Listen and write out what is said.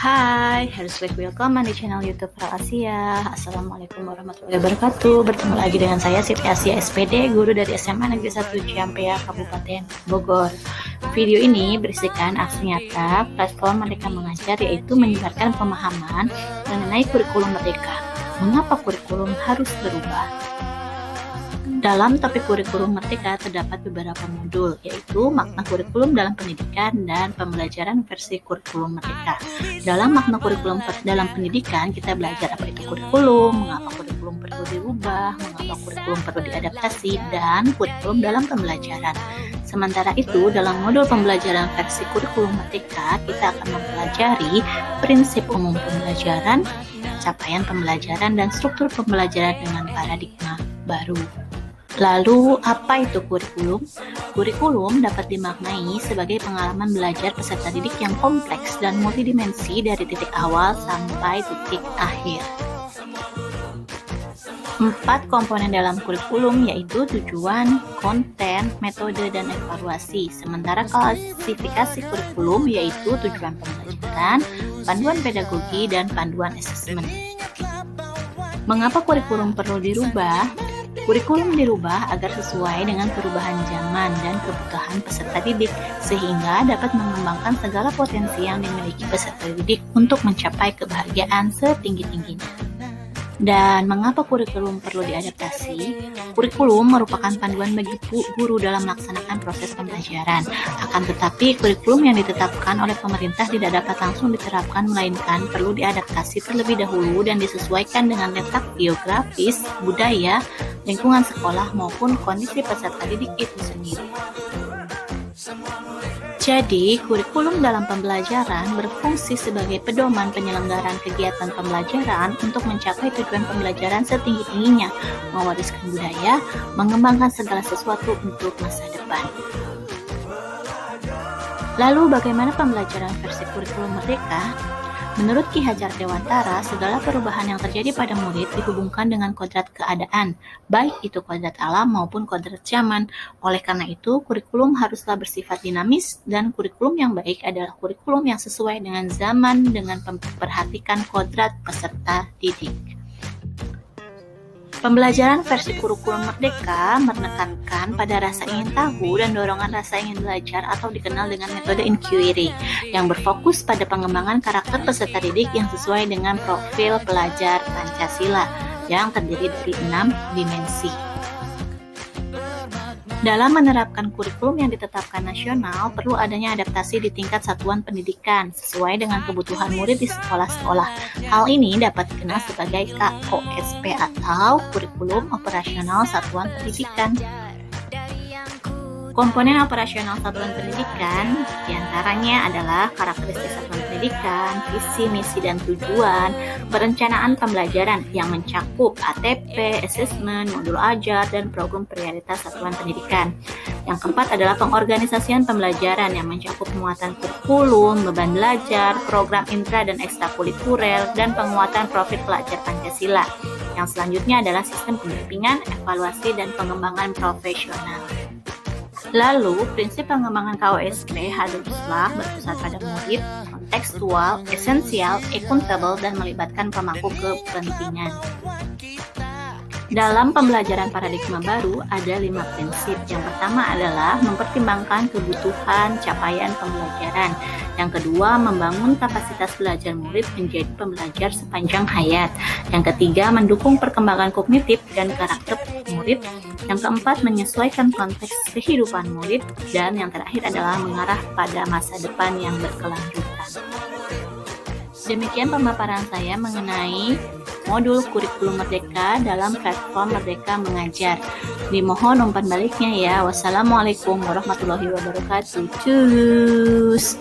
Hai, herzlich willkommen di channel YouTube Pro Asia. Assalamualaikum warahmatullahi wabarakatuh. Bertemu lagi dengan saya Siti Asia SPD, guru dari SMA Negeri 1 Ciampea, Kabupaten Bogor. Video ini berisikan aksi nyata platform Merdeka Mengajar, yaitu menyebarkan pemahaman mengenai kurikulum merdeka. Mengapa kurikulum harus berubah? Dalam topik kurikulum merdeka terdapat beberapa modul, yaitu makna kurikulum dalam pendidikan dan pembelajaran versi kurikulum merdeka. Dalam makna kurikulum dalam pendidikan, kita belajar apa itu kurikulum, mengapa kurikulum perlu dirubah, mengapa kurikulum perlu diadaptasi, dan kurikulum dalam pembelajaran. Sementara itu, dalam modul pembelajaran versi kurikulum merdeka, kita akan mempelajari prinsip umum pembelajaran, capaian pembelajaran, dan struktur pembelajaran dengan paradigma baru. Lalu, apa itu kurikulum? Kurikulum dapat dimaknai sebagai pengalaman belajar peserta didik yang kompleks dan multidimensi dari titik awal sampai titik akhir. 4 komponen dalam kurikulum yaitu tujuan, konten, metode, dan evaluasi. Sementara klasifikasi kurikulum yaitu tujuan pembelajaran, panduan pedagogi, dan panduan asesmen. Mengapa kurikulum perlu dirubah? Kurikulum dirubah agar sesuai dengan perubahan zaman dan kebutuhan peserta didik, sehingga dapat mengembangkan segala potensi yang dimiliki peserta didik untuk mencapai kebahagiaan setinggi-tingginya. Dan mengapa kurikulum perlu diadaptasi? Kurikulum merupakan panduan bagi guru dalam melaksanakan proses pembelajaran. Akan tetapi, kurikulum yang ditetapkan oleh pemerintah tidak dapat langsung diterapkan, melainkan perlu diadaptasi terlebih dahulu dan disesuaikan dengan letak geografis, budaya, lingkungan sekolah, maupun kondisi peserta didik itu sendiri. Jadi, kurikulum dalam pembelajaran berfungsi sebagai pedoman penyelenggaraan kegiatan pembelajaran untuk mencapai tujuan pembelajaran setinggi-tingginya, mewariskan budaya, mengembangkan segala sesuatu untuk masa depan. Lalu, bagaimana pembelajaran versi kurikulum merdeka? Menurut Ki Hajar Dewantara, segala perubahan yang terjadi pada murid dihubungkan dengan kodrat keadaan, baik itu kodrat alam maupun kodrat zaman. Oleh karena itu, kurikulum haruslah bersifat dinamis, dan kurikulum yang baik adalah kurikulum yang sesuai dengan zaman dengan memperhatikan kodrat peserta didik. Pembelajaran versi kurikulum merdeka menekankan pada rasa ingin tahu dan dorongan rasa ingin belajar atau dikenal dengan metode inquiry yang berfokus pada pengembangan karakter peserta didik yang sesuai dengan profil pelajar Pancasila yang terdiri dari 6 dimensi. Dalam menerapkan kurikulum yang ditetapkan nasional, perlu adanya adaptasi di tingkat satuan pendidikan sesuai dengan kebutuhan murid di sekolah-sekolah. Hal ini dapat dikenal sebagai KOSP atau Kurikulum Operasional Satuan Pendidikan. Komponen operasional satuan pendidikan diantaranya adalah karakteristik satuan pendidikan, visi, misi, dan tujuan, perencanaan pembelajaran yang mencakup ATP, asesmen, modul ajar, dan program prioritas satuan pendidikan. Yang keempat adalah pengorganisasian pembelajaran yang mencakup penguatan kurikulum, beban belajar, program intra dan ekstrakurikuler, dan penguatan profil pelajar Pancasila. Yang selanjutnya adalah sistem pendampingan, evaluasi, dan pengembangan profesional. Lalu, prinsip pengembangan KOSP haruslah berpusat pada murid, kontekstual, esensial, accountable, dan melibatkan pemangku kepentingan. Dalam pembelajaran paradigma baru, ada 5 prinsip. Yang pertama adalah mempertimbangkan kebutuhan capaian pembelajaran. Yang kedua, membangun kapasitas belajar murid menjadi pembelajar sepanjang hayat. Yang ketiga, mendukung perkembangan kognitif dan karakter murid. Yang keempat, menyesuaikan konteks kehidupan murid. Dan yang terakhir adalah mengarah pada masa depan yang berkelanjutan. Demikian pemaparan saya mengenai modul kurikulum merdeka dalam platform Merdeka Mengajar. Dimohon umpan baliknya ya. Wassalamualaikum warahmatullahi wabarakatuh. Cus.